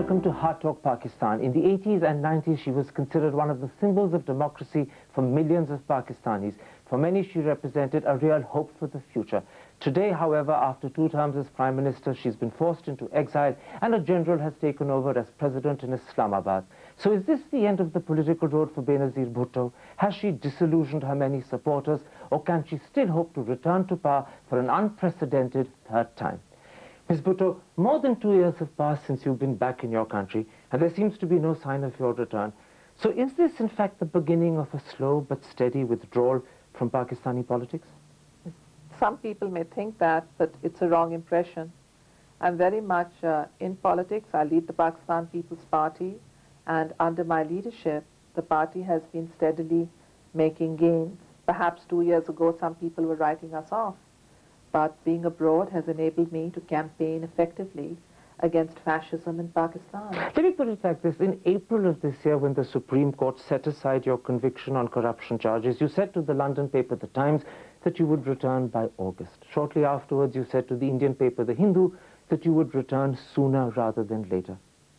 Welcome to Hardtalk Pakistan. In the 80s and 90s, she was considered one of the symbols of democracy for millions of Pakistanis. For many, she represented a real hope for the future. Today, however, after 2 terms as Prime Minister, she's been forced into exile and a general has taken over as President in Islamabad. So is this the end of the political road for Benazir Bhutto? Has she disillusioned her many supporters, or can she still hope to return to power for an unprecedented 3rd time? Ms. Bhutto, more than 2 years have passed since you've been back in your country, and there seems to be no sign of your return. So is this, in fact, the beginning of a slow but steady withdrawal from Pakistani politics? Some people may think that, but it's a wrong impression. I'm very much in politics. I lead the Pakistan People's Party, and under my leadership, the party has been steadily making gains. Perhaps 2 years ago, some people were writing us off. But being abroad has enabled me to campaign effectively against fascism in Pakistan. Let me put it like this. In April of this year, when the Supreme Court set aside your conviction on corruption charges, you said to the London paper, The Times, that you would return by August. Shortly afterwards, you said to the Indian paper, The Hindu, that you would return sooner rather than later.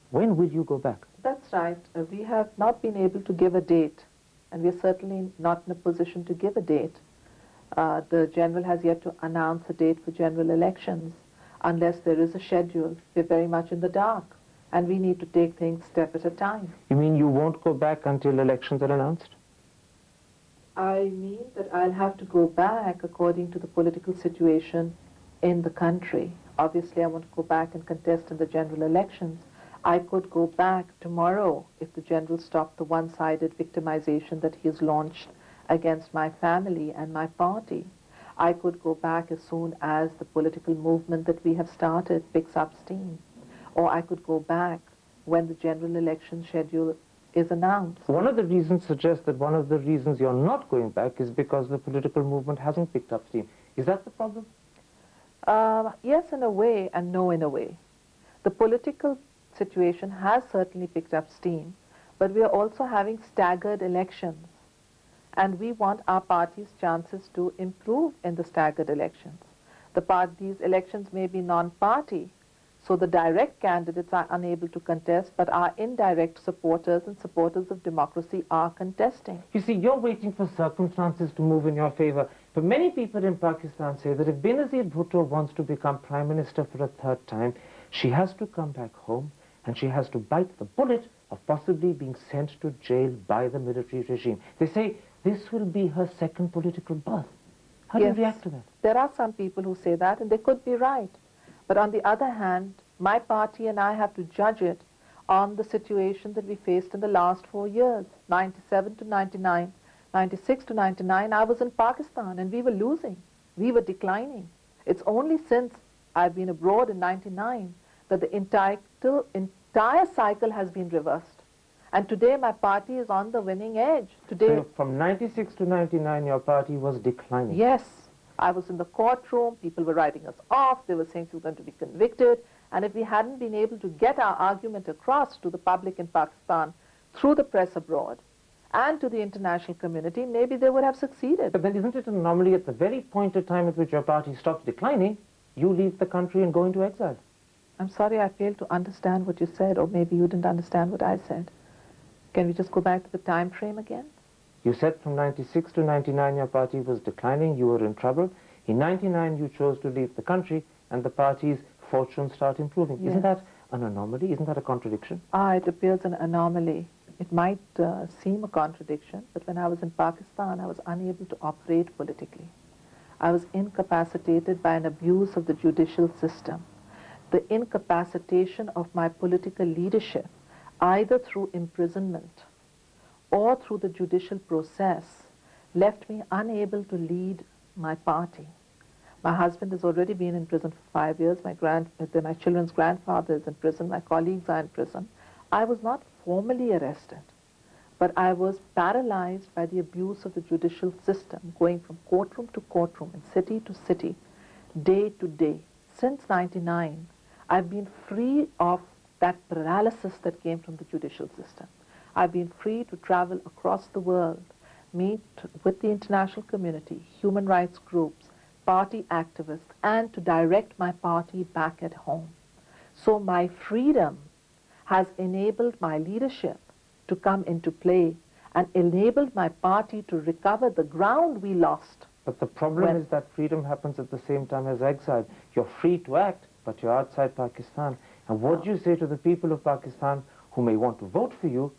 When will you go back? That's right. We have not been able to give a date, and we're certainly not in a position to give a date. The general has yet to announce a date for general elections. Unless there is a schedule, we're very much in the dark, and we need to take things step at a time. You mean you won't go back until elections are announced? I mean that I'll have to go back according to the political situation in the country. Obviously, I want to go back and contest in the general elections. I could go back tomorrow if the general stopped the one-sided victimization that he has launched against my family and my party. I could go back as soon as the political movement that we have started picks up steam. Or I could go back when the general election schedule is announced. One of the reasons suggests that one of the reasons you're not going back is because the political movement hasn't picked up steam. Is that the problem? Yes, in a way, and no in a way. The political situation has certainly picked up steam, but we are also having staggered elections. And we want our party's chances to improve in the staggered elections. These elections may be non-party, so the direct candidates are unable to contest, but our indirect supporters and supporters of democracy are contesting. You see, you're waiting for circumstances to move in your favor. But many people in Pakistan say that if Benazir Bhutto wants to become Prime Minister for a 3rd time, she has to come back home and she has to bite the bullet of possibly being sent to jail by the military regime. They say this will be her 2nd political birth. How do you react to that? There are some people who say that, and they could be right. But on the other hand, my party and I have to judge it on the situation that we faced in the last 4 years, 97 to 99, 96 to 99. I was in Pakistan and we were losing. We were declining. It's only since I've been abroad in 99 that the entire cycle has been reversed. And today my party is on the winning edge. Today, so from 96 to 99, your party was declining? Yes. I was in the courtroom, people were writing us off, they were saying we were going to be convicted, and if we hadn't been able to get our argument across to the public in Pakistan through the press abroad and to the international community, maybe they would have succeeded. But then isn't it an anomaly at the very point of time at which your party stops declining, you leave the country and go into exile? I'm sorry, I failed to understand what you said, or maybe you didn't understand what I said. Can we just go back to the time frame again? You said from 96 to 99 your party was declining, you were in trouble. In 99 you chose to leave the country and the party's fortunes start improving. Yes. Isn't that an anomaly? Isn't that a contradiction? It appears an anomaly. It might seem a contradiction, but when I was in Pakistan, I was unable to operate politically. I was incapacitated by an abuse of the judicial system. The incapacitation of my political leadership, either through imprisonment or through the judicial process, left me unable to lead my party. My husband has already been in prison for 5 years. My children's grandfather is in prison. My colleagues are in prison. I was not formally arrested, but I was paralyzed by the abuse of the judicial system, going from courtroom to courtroom and city to city, day to day. Since 99, I've been free of that paralysis that came from the judicial system. I've been free to travel across the world, meet with the international community, human rights groups, party activists, and to direct my party back at home. So my freedom has enabled my leadership to come into play and enabled my party to recover the ground we lost. But the problem is that freedom happens at the same time as exile. You're free to act, but you're outside Pakistan. And what do you say to the people of Pakistan who may want to vote for you,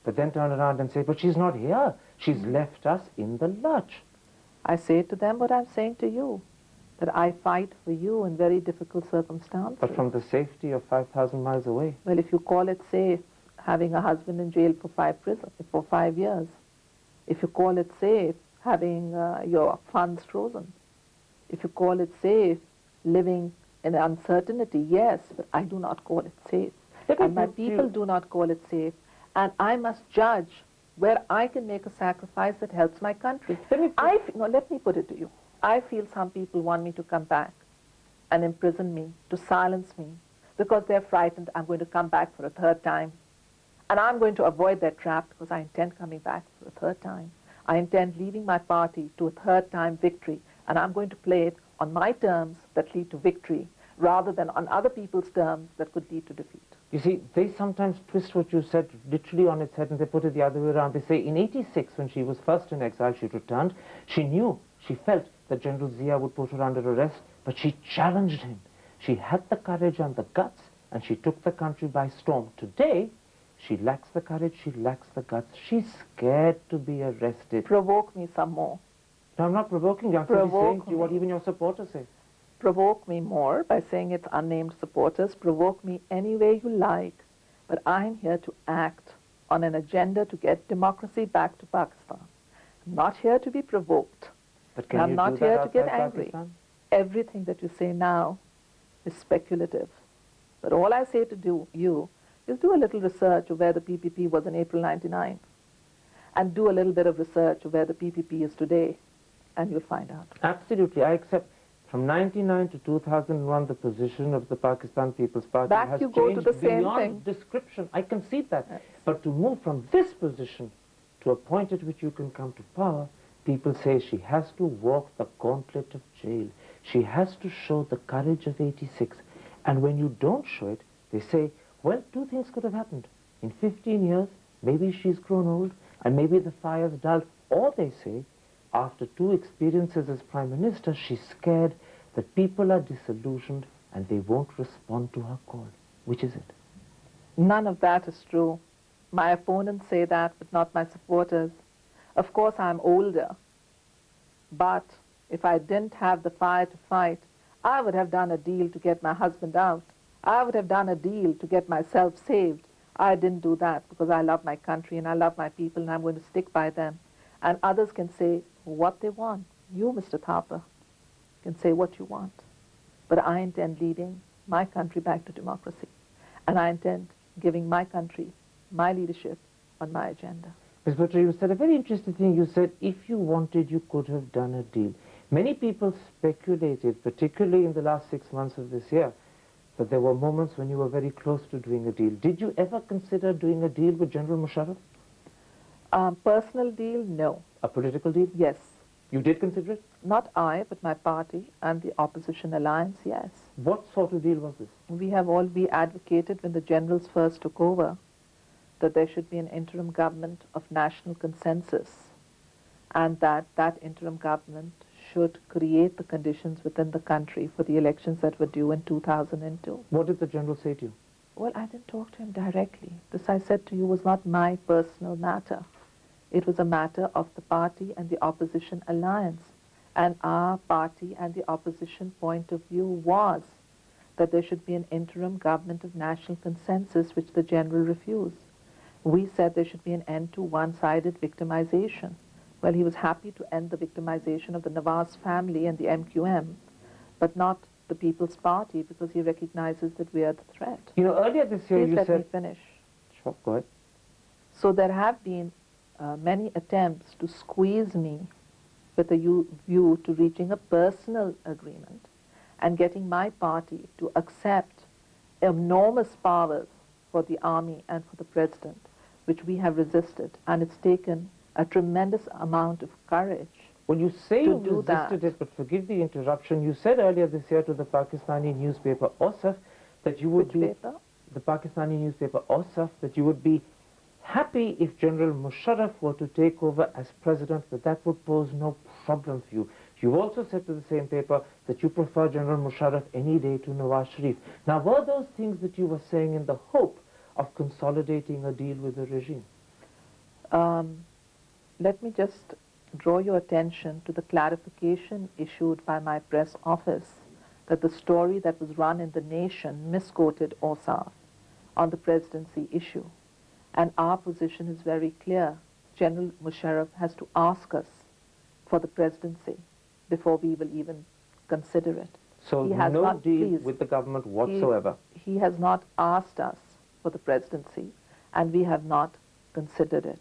but then turn around and say, but she's not here. She's left us in the lurch. I say to them what I'm saying to you, that I fight for you in very difficult circumstances. But from the safety of 5,000 miles away. Well, if you call it safe, having a husband in jail for 5 years, if you call it safe, having your funds frozen, if you call it safe, living in uncertainty, yes, but I do not call it safe. And my people do not call it safe. And I must judge where I can make a sacrifice that helps my country. Let me put it to you. I feel some people want me to come back and imprison me, to silence me, because they're frightened I'm going to come back for a third time. And I'm going to avoid that trap because I intend coming back for a third time. I intend leading my party to a third time victory, and I'm going to play it on my terms that lead to victory, rather than on other people's terms that could lead to defeat. You see, they sometimes twist what you said literally on its head and they put it the other way around. They say in '86, when she was first in exile, she returned. She knew, she felt that General Zia would put her under arrest, but she challenged him. She had the courage and the guts, and she took the country by storm. Today, she lacks the courage, she lacks the guts. She's scared to be arrested. Provoke me some more. No, I'm not provoking you. I'm simply saying to you what even your supporters say. Provoke me more by saying it's unnamed supporters. Provoke me any way you like. But I'm here to act on an agenda to get democracy back to Pakistan. I'm not here to be provoked. But can I'm you not do that here to get outside angry. Pakistan? Everything that you say now is speculative. But all I say to you is do a little research of where the PPP was in April '99, and do a little bit of research of where the PPP is today, and you'll find out. Absolutely, I accept. From '99 to 2001, the position of the Pakistan People's Party Back has you go to changed the same beyond thing. description. I concede that. Yes. But to move from this position to a point at which you can come to power, people say she has to walk the gauntlet of jail. She has to show the courage of '86. And when you don't show it, they say, well, two things could have happened. In 15 years, maybe she's grown old, and maybe the fire's dulled. Or they say, after 2 experiences as Prime Minister, she's scared that people are disillusioned and they won't respond to her call. Which is it? None of that is true. My opponents say that, but not my supporters. Of course, I'm older. But if I didn't have the fire to fight, I would have done a deal to get my husband out. I would have done a deal to get myself saved. I didn't do that because I love my country and I love my people and I'm going to stick by them. And others can say what they want. You, Mr. Thapa, can say what you want. But I intend leading my country back to democracy. And I intend giving my country my leadership on my agenda. Ms. Bhutto, you said a very interesting thing. You said, if you wanted, you could have done a deal. Many people speculated, particularly in the last 6 months of this year, that there were moments when you were very close to doing a deal. Did you ever consider doing a deal with General Musharraf? Personal deal, no. A political deal? Yes. You did consider it? Not I, but my party and the opposition alliance, yes. What sort of deal was this? We advocated when the generals first took over that there should be an interim government of national consensus, and that interim government should create the conditions within the country for the elections that were due in 2002. What did the general say to you? Well, I didn't talk to him directly. This, I said to you, was not my personal matter. It was a matter of the party and the opposition alliance. And our party and the opposition point of view was that there should be an interim government of national consensus, which the general refused. We said there should be an end to one-sided victimization. Well, he was happy to end the victimization of the Nawaz family and the MQM, but not the People's Party, because he recognizes that we are the threat. You know, earlier this year Please you let said... me finish. Sure, go ahead. So there have been many attempts to squeeze me with a view to reaching a personal agreement and getting my party to accept enormous powers for the army and for the president, which we have resisted. And it's taken a tremendous amount of courage. Well, you say to you do resisted that. it, but forgive the interruption. You said earlier this year to the Pakistani newspaper Osaf that you would Which be... paper? the Pakistani newspaper Ausaf that you would be happy if General Musharraf were to take over as president, that would pose no problem for you. You've also said to the same paper that you prefer General Musharraf any day to Nawaz Sharif. Now, were those things that you were saying in the hope of consolidating a deal with the regime? Let me just draw your attention to the clarification issued by my press office that the story that was run in The Nation misquoted Osaf on the presidency issue. And our position is very clear. General Musharraf has to ask us for the presidency before we will even consider it. So no deal with the government whatsoever? He has not asked us for the presidency, and we have not considered it.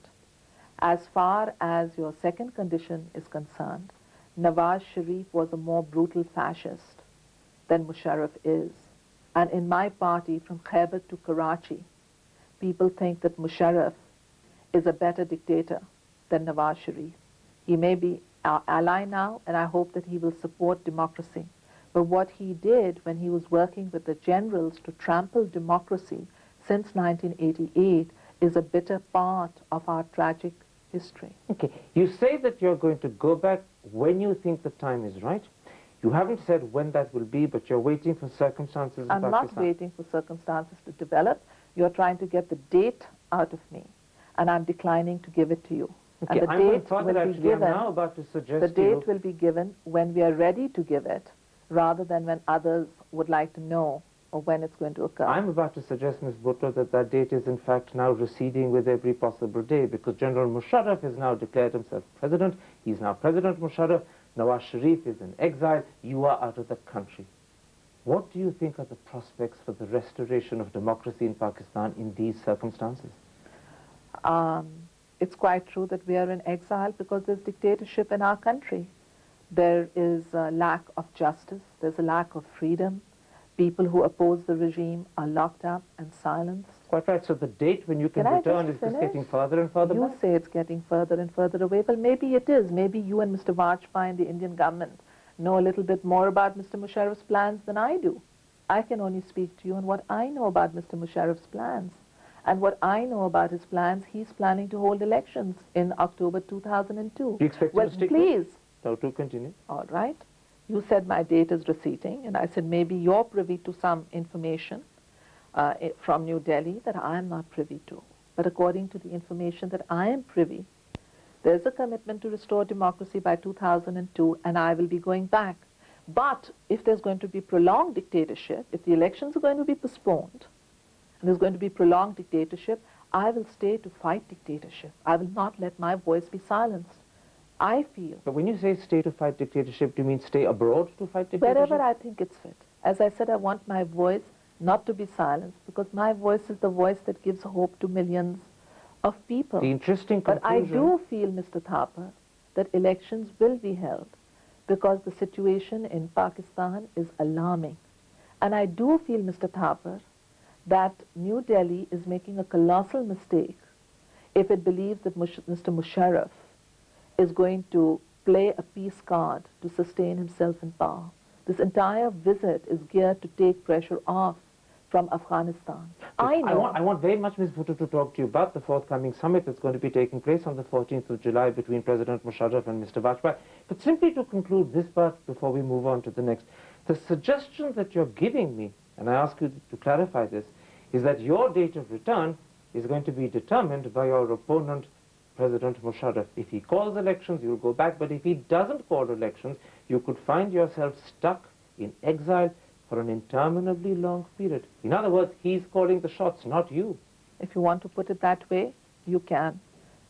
As far as your second condition is concerned, Nawaz Sharif was a more brutal fascist than Musharraf is. And in my party, from Khyber to Karachi, people think that Musharraf is a better dictator than Nawaz Sharif. He may be our ally now, and I hope that he will support democracy. But what he did when he was working with the generals to trample democracy since 1988 is a bitter part of our tragic history. Okay, you say that you're going to go back when you think the time is right. You haven't said when that will be, but you're waiting for circumstances in Pakistan. I'm not waiting for circumstances to develop. You're trying to get the date out of me, and I'm declining to give it to you. Okay, and the date will be given, I'm now about to suggest the date will be given when we are ready to give it, rather than when others would like to know or when it's going to occur. I'm about to suggest, Ms. Bhutto, that date is in fact now receding with every possible day, because General Musharraf has now declared himself president. He's now President Musharraf. Nawaz Sharif is in exile. You are out of the country. What do you think are the prospects for the restoration of democracy in Pakistan in these circumstances? It's quite true that we are in exile because there's dictatorship in our country. There is a lack of justice. There's a lack of freedom. People who oppose the regime are locked up and silenced. Quite right. So the date when you can return is just getting further and further back? You say it's getting further and further away. Well, maybe it is. Maybe you and Mr. Vajpayee and the Indian government know a little bit more about Mr. Musharraf's plans than I do. I can only speak to you on what I know about Mr. Musharraf's plans. And what I know about his plans, he's planning to hold elections in October 2002. Do you expect him to stick please. No, to continue. All right. You said my date is receding, and I said maybe you're privy to some information from New Delhi that I am not privy to. But according to the information that I am privy, there's a commitment to restore democracy by 2002, and I will be going back. But if there's going to be prolonged dictatorship, if the elections are going to be postponed, and there's going to be prolonged dictatorship, I will stay to fight dictatorship. I will not let my voice be silenced. I feel... But when you say stay to fight dictatorship, do you mean stay abroad to fight dictatorship? Wherever I think it's fit. As I said, I want my voice not to be silenced, because my voice is the voice that gives hope to millions of people. The interesting conclusion... But I do feel, Mr. Thapar, that elections will be held, because the situation in Pakistan is alarming. And I do feel, Mr. Thapar, that New Delhi is making a colossal mistake if it believes that Mr. Musharraf is going to play a peace card to sustain himself in power. This entire visit is geared to take pressure off from Afghanistan. I want very much, Ms. Bhutto, to talk to you about the forthcoming summit that's going to be taking place on the 14th of July between President Musharraf and Mr. Vajpayee. But simply to conclude this part before we move on to the next, the suggestion that you're giving me, and I ask you to clarify this, is that your date of return is going to be determined by your opponent, President Musharraf. If he calls elections, you'll go back, but if he doesn't call elections, you could find yourself stuck in exile for an interminably long period. In other words, he's calling the shots, not you. If you want to put it that way, you can.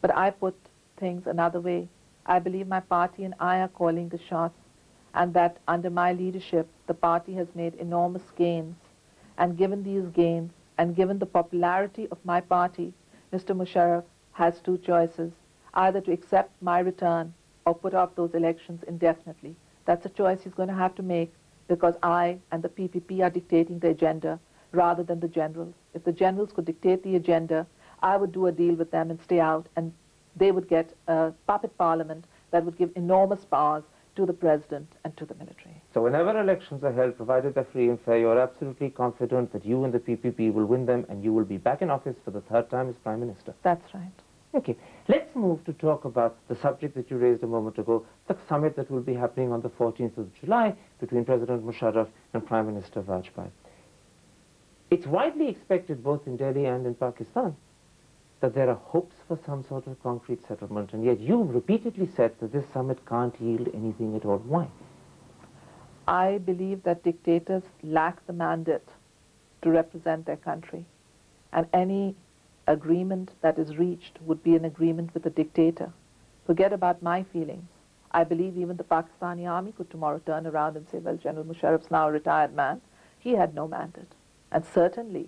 But I put things another way. I believe my party and I are calling the shots, and that under my leadership, the party has made enormous gains. And given these gains, and given the popularity of my party, Mr. Musharraf has two choices, either to accept my return or put off those elections indefinitely. That's a choice he's going to have to make, because I and the PPP are dictating the agenda rather than the generals. If the generals could dictate the agenda, I would do a deal with them and stay out, and they would get a puppet parliament that would give enormous powers to the president and to the military. So whenever elections are held, provided they're free and fair, you're absolutely confident that you and the PPP will win them and you will be back in office for the third time as Prime Minister. That's right. Okay, let's move to talk about the subject that you raised a moment ago, the summit that will be happening on the 14th of July between President Musharraf and Prime Minister Vajpayee. It's widely expected both in Delhi and in Pakistan that there are hopes for some sort of concrete settlement, and yet you've repeatedly said that this summit can't yield anything at all. Why? I believe that dictators lack the mandate to represent their country, and any agreement that is reached would be an agreement with a dictator. Forget about my feelings. I believe even the Pakistani army could tomorrow turn around and say, well, General Musharraf's now a retired man. He had no mandate. And certainly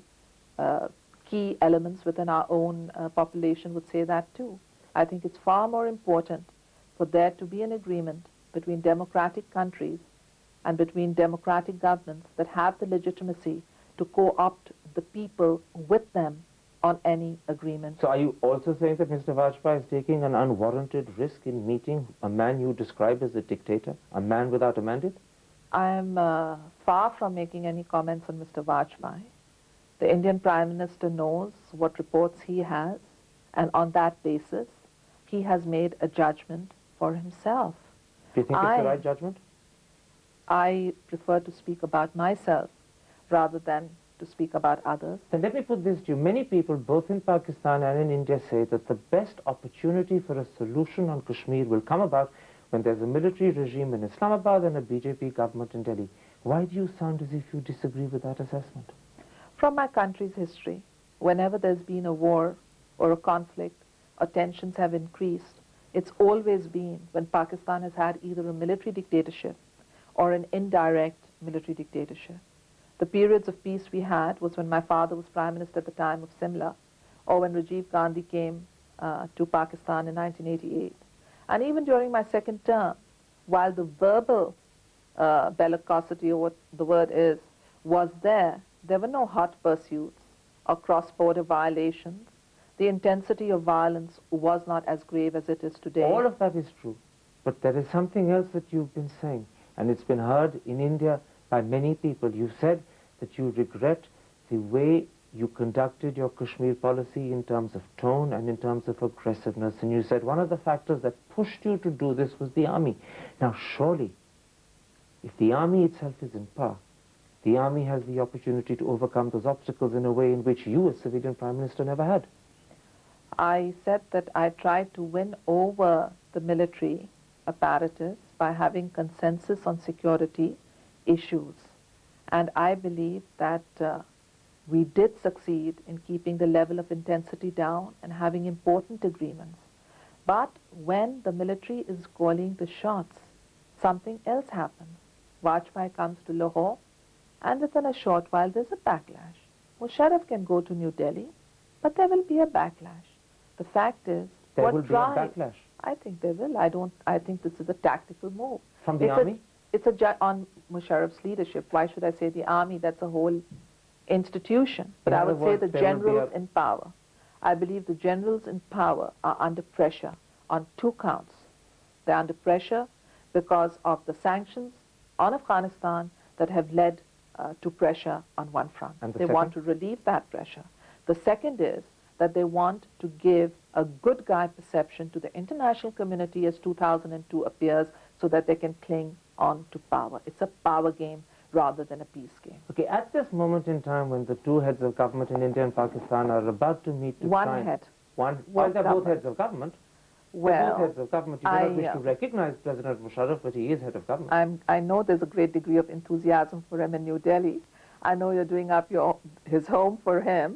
key elements within our own population would say that too. I think it's far more important for there to be an agreement between democratic countries and between democratic governments that have the legitimacy to co-opt the people with them on any agreement. So are you also saying that Mr. Vajpayee is taking an unwarranted risk in meeting a man you describe as a dictator, a man without a mandate? I am far from making any comments on Mr. Vajpayee. The Indian Prime Minister knows what reports he has, and on that basis, he has made a judgment for himself. Do you think it's the right judgment? I prefer to speak about myself rather than to speak about others. Then let me put this to you. Many people, both in Pakistan and in India, say that the best opportunity for a solution on Kashmir will come about when there's a military regime in Islamabad and a BJP government in Delhi. Why do you sound as if you disagree with that assessment? From my country's history, whenever there's been a war or a conflict or tensions have increased, it's always been when Pakistan has had either a military dictatorship or an indirect military dictatorship. The periods of peace we had was when my father was Prime Minister at the time of Simla, or when Rajiv Gandhi came to Pakistan in 1988. And even during my second term, while the verbal bellicosity, or what the word is, was there were no hot pursuits or cross-border violations. The intensity of violence was not as grave as it is today. All of that is true. But there is something else that you've been saying, and it's been heard in India by many people. You said that you regret the way you conducted your Kashmir policy in terms of tone and in terms of aggressiveness. And you said one of the factors that pushed you to do this was the army. Now, surely, if the army itself is in power, the army has the opportunity to overcome those obstacles in a way in which you, as civilian Prime Minister, never had. I said that I tried to win over the military apparatus by having consensus on security issues. And I believe that we did succeed in keeping the level of intensity down and having important agreements. But when the military is calling the shots, something else happens. Vajpayee comes to Lahore, and within a short while there's a backlash. Musharraf can go to New Delhi, but there will be a backlash. The fact is, there will be a backlash. I think there will. I think this is a tactical move. From the army? It's on Musharraf's leadership. Why should I say the army? That's a whole institution. But I would say the generals in power. I believe the generals in power are under pressure on two counts. They're under pressure because of the sanctions on Afghanistan that have led to pressure on one front. And they want to relieve that pressure. The second is that they want to give a good guy perception to the international community as 2002 appears so that they can cling on to power. It's a power game rather than a peace game. Okay, at this moment in time when the two heads of government in India and Pakistan are about to meet to One head. Well, they're both heads of government. Well, both heads of government. You do not wish to recognize President Musharraf, but he is head of government. I know there's a great degree of enthusiasm for him in New Delhi. I know you're doing up his home for him,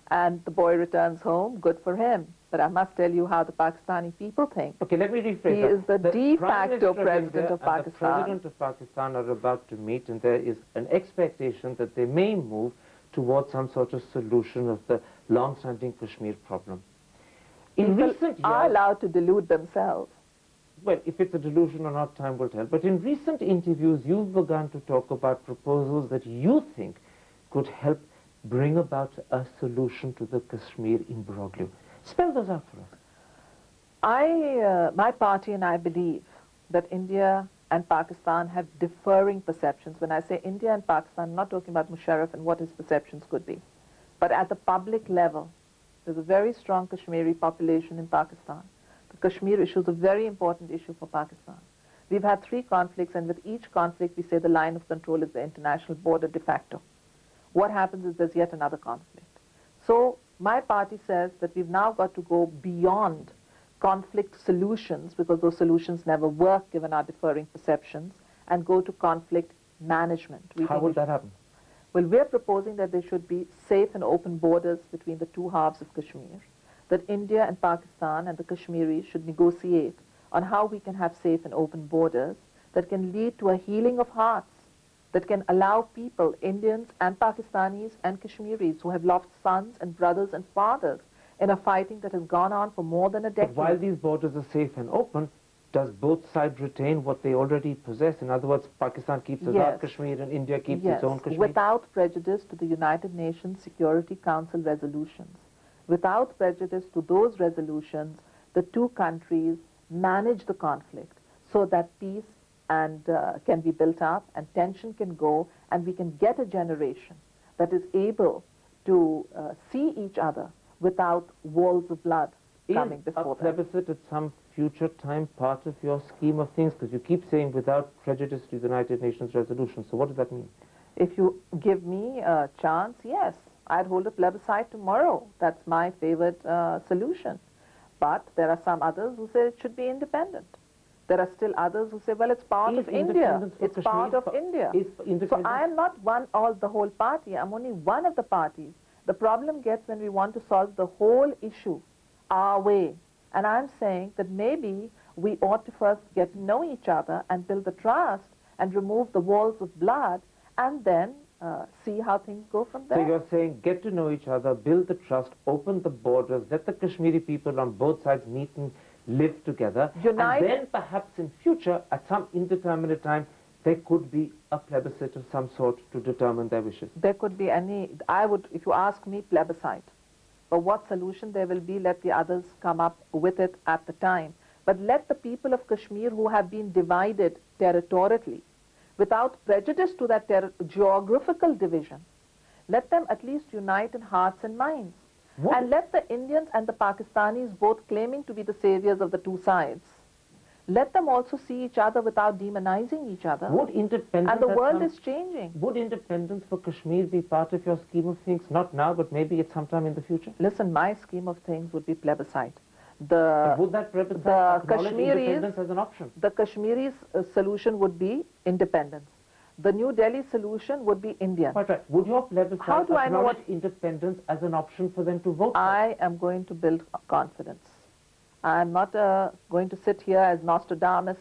and the boy returns home, good for him. But I must tell you how the Pakistani people think. Okay, let me rephrase He that. is the de facto president of Pakistan. The president of Pakistan are about to meet, and there is an expectation that they may move towards some sort of solution of the long-standing Kashmir problem. In recent years, are allowed to delude themselves. Well, if it's a delusion or not, time will tell. But in recent interviews, you've begun to talk about proposals that you think could help bring about a solution to the Kashmir imbroglio. Spell those out for us. My party and I believe that India and Pakistan have differing perceptions. When I say India and Pakistan, I'm not talking about Musharraf and what his perceptions could be. But at the public level, there's a very strong Kashmiri population in Pakistan. The Kashmir issue is a very important issue for Pakistan. We've had 3 conflicts, and with each conflict, we say the line of control is the international border de facto. What happens is there's yet another conflict. So my party says that we've now got to go beyond conflict solutions, because those solutions never work given our differing perceptions, and go to conflict management. How would that happen? Well, we're proposing that there should be safe and open borders between the 2 halves of Kashmir, that India and Pakistan and the Kashmiris should negotiate on how we can have safe and open borders that can lead to a healing of hearts, that can allow people, Indians and Pakistanis and Kashmiris, who have lost sons and brothers and fathers in a fighting that has gone on for more than a decade. But while these borders are safe and open, does both sides retain what they already possess? In other words, Pakistan keeps Azad Kashmir and India keeps its own Kashmir? Without prejudice to the United Nations Security Council resolutions. Without prejudice to those resolutions, the 2 countries manage the conflict so that peace and can be built up and tension can go, and we can get a generation that is able to see each other without walls of blood coming before them. Is a plebiscite at some future time part of your scheme of things? Because you keep saying without prejudice to the United Nations resolution. So what does that mean? If you give me a chance, yes. I'd hold a plebiscite tomorrow. That's my favorite solution. But there are some others who say it should be independent. There are still others who say, well, it's part of India. It's part of India. So I am not the whole party. I'm only one of the parties. The problem gets when we want to solve the whole issue our way. And I'm saying that maybe we ought to first get to know each other and build the trust and remove the walls of blood, and then see how things go from there. So you're saying get to know each other, build the trust, open the borders, let the Kashmiri people on both sides meet and live together, Unite. And then perhaps in future, at some indeterminate time, there could be a plebiscite of some sort to determine their wishes. There could be if you ask me, plebiscite. But what solution there will be, let the others come up with it at the time. But let the people of Kashmir who have been divided territorially, without prejudice to that geographical division, let them at least unite in hearts and minds. And let the Indians and the Pakistanis, both claiming to be the saviors of the 2 sides, let them also see each other without demonizing each other. And the world is changing. Would independence for Kashmir be part of your scheme of things? Not now, but maybe at some time in the future? Listen, my scheme of things would be plebiscite. But would that plebiscite acknowledge independence as an option? The Kashmiris' solution would be independence. The New Delhi solution would be Indian. Quite right. Would your plebiscite acknowledge independence as an option for them to vote for? I am going to build confidence. I'm not going to sit here as Nostradamus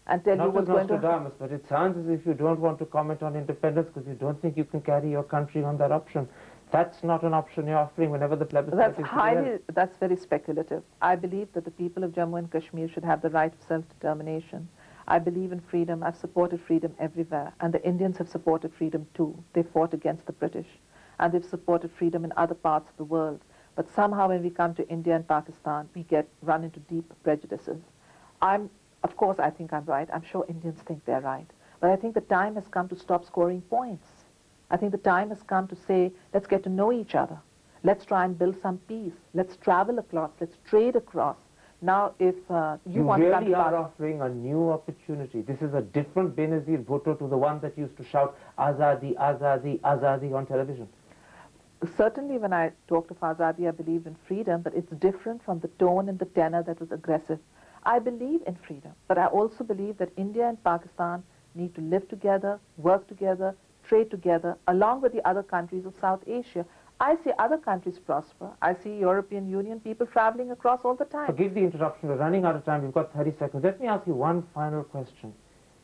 and tell you what's going to happen. Not as Nostradamus, but it sounds as if you don't want to comment on independence because you don't think you can carry your country on that option. That's not an option you're offering whenever the plebiscite is That's very speculative. I believe that the people of Jammu and Kashmir should have the right of self-determination. I believe in freedom. I've supported freedom everywhere. And the Indians have supported freedom too. They fought against the British. And they've supported freedom in other parts of the world. But somehow when we come to India and Pakistan, we run into deep prejudices. Of course, I think I'm right. I'm sure Indians think they're right. But I think the time has come to stop scoring points. I think the time has come to say, let's get to know each other. Let's try and build some peace. Let's travel across. Let's trade across. Now, if you want to come to really are offering a new opportunity. This is a different Benazir Bhutto to the one that used to shout, Azadi, Azadi, Azadi on television. Certainly when I talked of Azadi, I believed in freedom, but it's different from the tone and the tenor that was aggressive. I believe in freedom, but I also believe that India and Pakistan need to live together, work together, trade together, along with the other countries of South Asia. I see other countries prosper. I see European Union people traveling across all the time. Forgive the interruption. We're running out of time. We've got 30 seconds. Let me ask you one final question.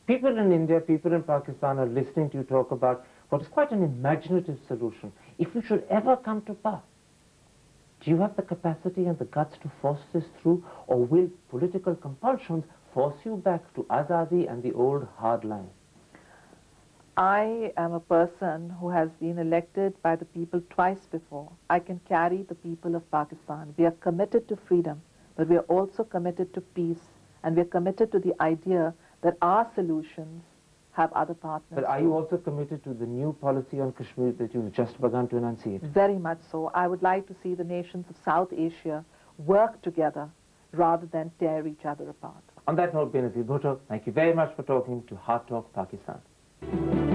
People in India, people in Pakistan are listening to you talk about what is quite an imaginative solution. If you should ever come to power, do you have the capacity and the guts to force this through, or will political compulsions force you back to Azadi and the old hard line? I am a person who has been elected by the people twice before. I can carry the people of Pakistan. We are committed to freedom, but we are also committed to peace, and we are committed to the idea that our solutions have other partners. But are you also committed to the new policy on Kashmir that you've just begun to enunciate? Very much so. I would like to see the nations of South Asia work together rather than tear each other apart. On that note, Benazir Bhutto, thank you very much for talking to Hardtalk Pakistan.